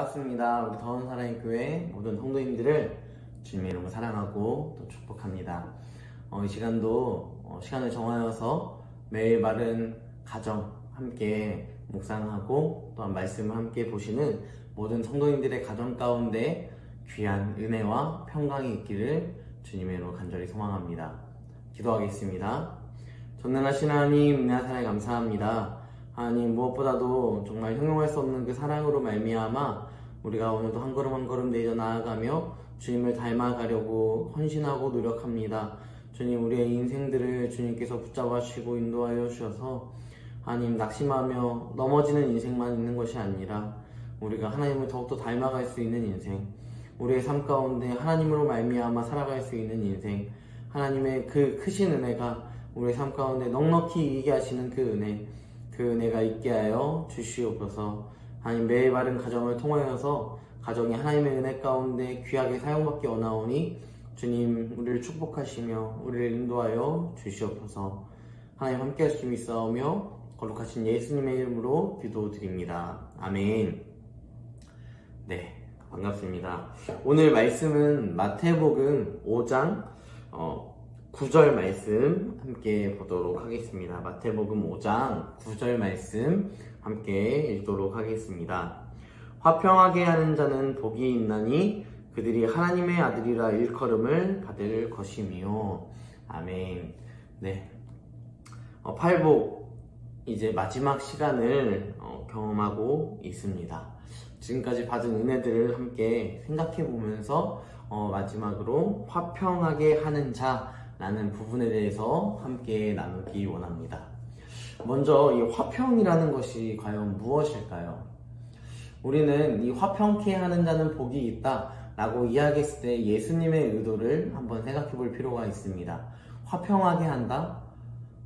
반갑습니다. 우리 더운 사랑의 교회 모든 성도님들을 주님의 이름으로 사랑하고 또 축복합니다. 이 시간도 시간을 정하여서 매일 바른 가정 함께 묵상하고 또한 말씀을 함께 보시는 모든 성도님들의 가정 가운데 귀한 은혜와 평강이 있기를 주님의 이름으로 간절히 소망합니다. 기도하겠습니다. 전능하신 하나님, 은혜와 사랑에 감사합니다. 하나님, 무엇보다도 정말 형용할 수 없는 그 사랑으로 말미암아 우리가 오늘도 한 걸음 한 걸음 내려 나아가며 주님을 닮아가려고 헌신하고 노력합니다. 주님, 우리의 인생들을 주님께서 붙잡아 주시고 인도하여 주셔서 하나님, 낙심하며 넘어지는 인생만 있는 것이 아니라 우리가 하나님을 더욱더 닮아갈 수 있는 인생, 우리의 삶 가운데 하나님으로 말미암아 살아갈 수 있는 인생, 하나님의 그 크신 은혜가 우리의 삶 가운데 넉넉히 이기게 하시는 그 은혜가 있게 하여 주시옵소서. 하나님, 매일 바른 가정을 통하여서 가정이 하나님의 은혜 가운데 귀하게 사용받기 원하오니 주님, 우리를 축복하시며 우리를 인도하여 주시옵소서. 하나님, 함께 하시기 있사오며 거룩하신 예수님의 이름으로 기도드립니다. 아멘. 네, 반갑습니다. 오늘 말씀은 마태복음 5장 9절 말씀 함께 보도록 하겠습니다. 마태복음 5장 9절 말씀 함께 읽도록 하겠습니다. 화평하게 하는 자는 복이 있나니 그들이 하나님의 아들이라 일컬음을 받을 것이며. 아멘. 네, 팔복 이제 마지막 시간을 경험하고 있습니다. 지금까지 받은 은혜들을 함께 생각해 보면서 마지막으로 화평하게 하는 자라는 부분에 대해서 함께 나누기 원합니다. 먼저 이 화평이라는 것이 과연 무엇일까요? 우리는 이 화평케 하는 자는 복이 있다 라고 이야기했을 때 예수님의 의도를 한번 생각해 볼 필요가 있습니다. 화평하게 한다?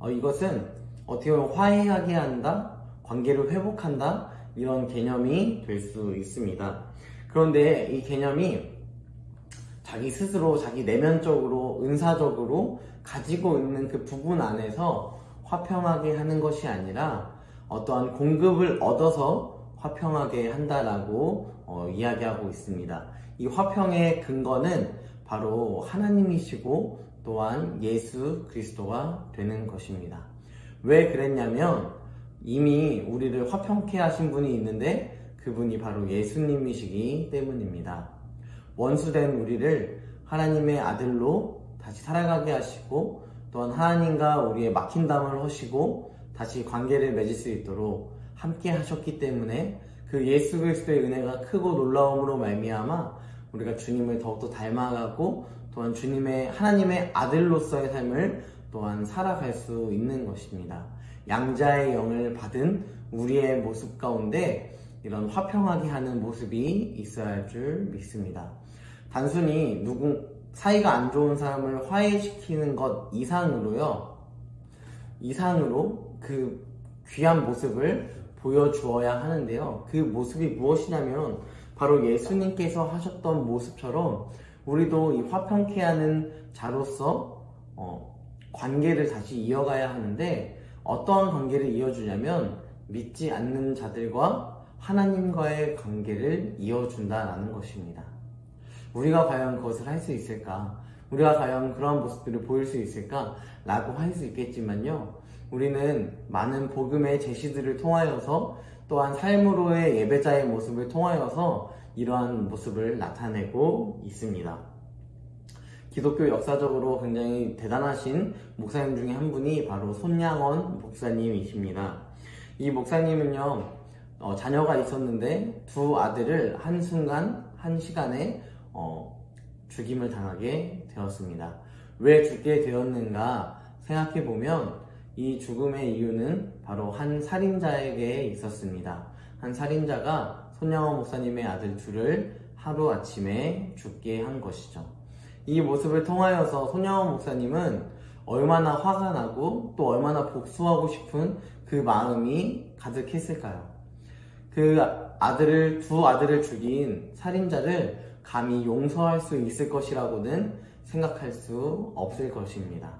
이것은 어떻게 보면 화해하게 한다? 관계를 회복한다? 이런 개념이 될 수 있습니다. 그런데 이 개념이 자기 스스로, 자기 내면적으로, 은사적으로 가지고 있는 그 부분 안에서 화평하게 하는 것이 아니라 어떠한 공급을 얻어서 화평하게 한다라고 이야기하고 있습니다. 이 화평의 근거는 바로 하나님이시고 또한 예수 그리스도가 되는 것입니다. 왜 그랬냐면 이미 우리를 화평케 하신 분이 있는데 그분이 바로 예수님이시기 때문입니다. 원수된 우리를 하나님의 아들로 다시 살아가게 하시고 또한 하나님과 우리의 막힌 담을 허시고 다시 관계를 맺을 수 있도록 함께 하셨기 때문에 그 예수 그리스도의 은혜가 크고 놀라움으로 말미암아 우리가 주님을 더욱더 닮아가고 또한 하나님의 아들로서의 삶을 또한 살아갈 수 있는 것입니다. 양자의 영을 받은 우리의 모습 가운데 이런 화평하게 하는 모습이 있어야 할 줄 믿습니다. 단순히 사이가 안 좋은 사람을 화해시키는 것 이상으로 그 귀한 모습을 보여주어야 하는데요. 그 모습이 무엇이냐면 바로 예수님께서 하셨던 모습처럼 우리도 이 화평케 하는 자로서 관계를 다시 이어가야 하는데 어떠한 관계를 이어주냐면 믿지 않는 자들과 하나님과의 관계를 이어준다라는 것입니다. 우리가 과연 그것을 할 수 있을까? 우리가 과연 그러한 모습들을 보일 수 있을까? 라고 할 수 있겠지만요. 우리는 많은 복음의 제시들을 통하여서 또한 삶으로의 예배자의 모습을 통하여서 이러한 모습을 나타내고 있습니다. 기독교 역사적으로 굉장히 대단하신 목사님 중에 한 분이 바로 손양원 목사님이십니다. 이 목사님은요, 자녀가 있었는데 두 아들을 한 시간에 죽임을 당하게 되었습니다. 왜 죽게 되었는가 생각해보면 이 죽음의 이유는 바로 한 살인자에게 있었습니다. 한 살인자가 손양원 목사님의 아들 둘을 하루아침에 죽게 한 것이죠. 이 모습을 통하여서 손양원 목사님은 얼마나 화가 나고 또 얼마나 복수하고 싶은 그 마음이 가득했을까요? 두 아들을 죽인 살인자를 감히 용서할 수 있을 것이라고는 생각할 수 없을 것입니다.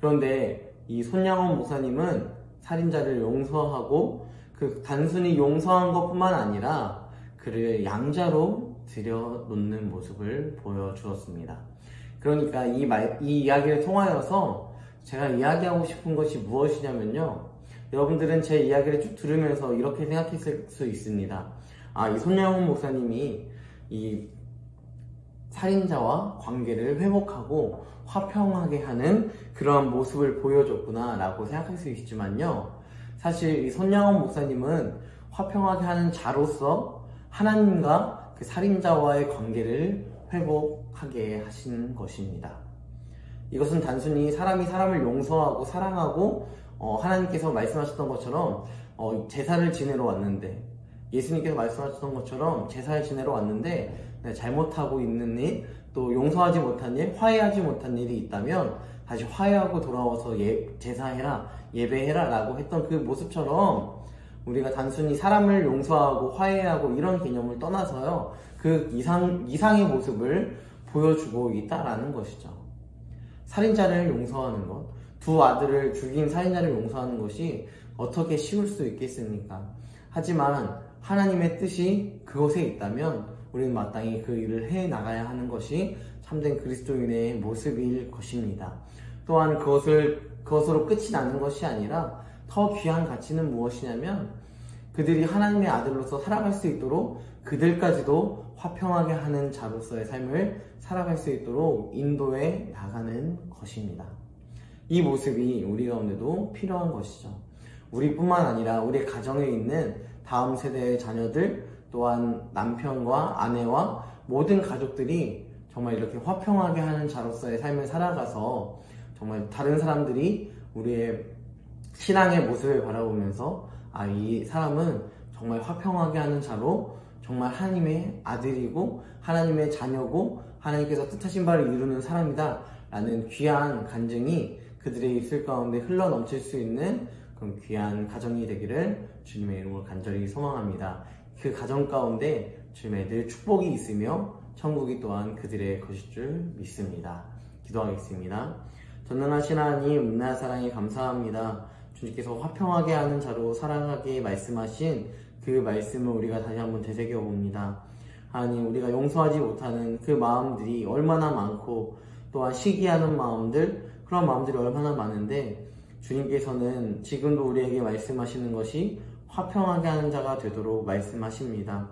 그런데 이 손양원 목사님은 살인자를 용서하고 그 단순히 용서한 것뿐만 아니라 그 그를 양자로 들여놓는 모습을 보여주었습니다. 그러니까 이 이야기를 통하여서 제가 이야기하고 싶은 것이 무엇이냐면요, 여러분들은 제 이야기를 쭉 들으면서 이렇게 생각했을 수 있습니다. 이 손양훈 목사님이 이 살인자와 관계를 회복하고 화평하게 하는 그러한 모습을 보여줬구나 라고 생각할 수 있지만요, 사실 이 손양훈 목사님은 화평하게 하는 자로서 하나님과 그 살인자와의 관계를 회복하게 하신 것입니다. 이것은 단순히 사람이 사람을 용서하고 사랑하고 하나님께서 말씀하셨던 것처럼 제사를 지내러 왔는데, 예수님께서 말씀하셨던 것처럼 제사를 지내러 왔는데 잘못하고 있는 일, 또 용서하지 못한 일, 화해하지 못한 일이 있다면 다시 화해하고 돌아와서 제사해라, 예배해라 라고 했던 그 모습처럼, 우리가 단순히 사람을 용서하고 화해하고 이런 개념을 떠나서요, 그 이상의 모습을 보여주고 있다라는 것이죠. 살인자를 용서하는 것, 두 아들을 죽인 살인자를 용서하는 것이 어떻게 쉬울 수 있겠습니까? 하지만 하나님의 뜻이 그곳에 있다면 우리는 마땅히 그 일을 해 나가야 하는 것이 참된 그리스도인의 모습일 것입니다. 또한 그것으로 끝이 나는 것이 아니라 더 귀한 가치는 무엇이냐면, 그들이 하나님의 아들로서 살아갈 수 있도록 그들까지도 화평하게 하는 자로서의 삶을 살아갈 수 있도록 인도해 나가는 것입니다. 이 모습이 우리 가운데도 필요한 것이죠. 우리뿐만 아니라 우리 가정에 있는 다음 세대의 자녀들, 또한 남편과 아내와 모든 가족들이 정말 이렇게 화평하게 하는 자로서의 삶을 살아가서 정말 다른 사람들이 우리의 신앙의 모습을 바라보면서 이 사람은 정말 화평하게 하는 자로 정말 하나님의 아들이고 하나님의 자녀고 하나님께서 뜻하신 바를 이루는 사람이다 라는 귀한 간증이 그들의 입술 가운데 흘러넘칠 수 있는 그런 귀한 가정이 되기를 주님의 이름으로 간절히 소망합니다. 그 가정 가운데 주님의 늘 축복이 있으며 천국이 또한 그들의 것일 줄 믿습니다. 기도하겠습니다. 전능하신 하나님, 은혜와 사랑에 감사합니다. 주님께서 화평하게 하는 자로 살아가게 말씀하신 그 말씀을 우리가 다시 한번 되새겨 봅니다. 하나님, 우리가 용서하지 못하는 그 마음들이 얼마나 많고, 또한 시기하는 마음들, 그런 마음들이 얼마나 많은데, 주님께서는 지금도 우리에게 말씀하시는 것이 화평하게 하는 자가 되도록 말씀하십니다.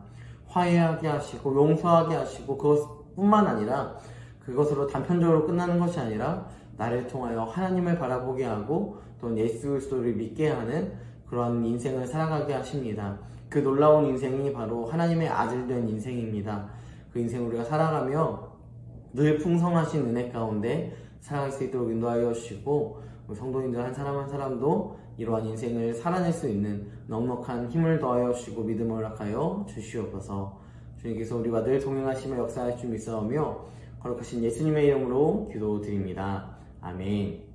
화해하게 하시고 용서하게 하시고, 그것뿐만 아니라 그것으로 단편적으로 끝나는 것이 아니라 나를 통하여 하나님을 바라보게 하고 또 예수 그리스도를 믿게 하는 그런 인생을 살아가게 하십니다. 그 놀라운 인생이 바로 하나님의 아들 된 인생입니다. 그 인생을 우리가 살아가며 늘 풍성하신 은혜 가운데 살아갈 수 있도록 인도하여 주시고, 성도님들 한 사람 한 사람도 이러한 인생을 살아낼 수 있는 넉넉한 힘을 더하여 주시고 믿음을 허락하여 주시옵소서. 주님께서 우리와 늘 동행하시며 역사할 줄 믿사오며 거룩하신 예수님의 이름으로 기도드립니다. 아멘.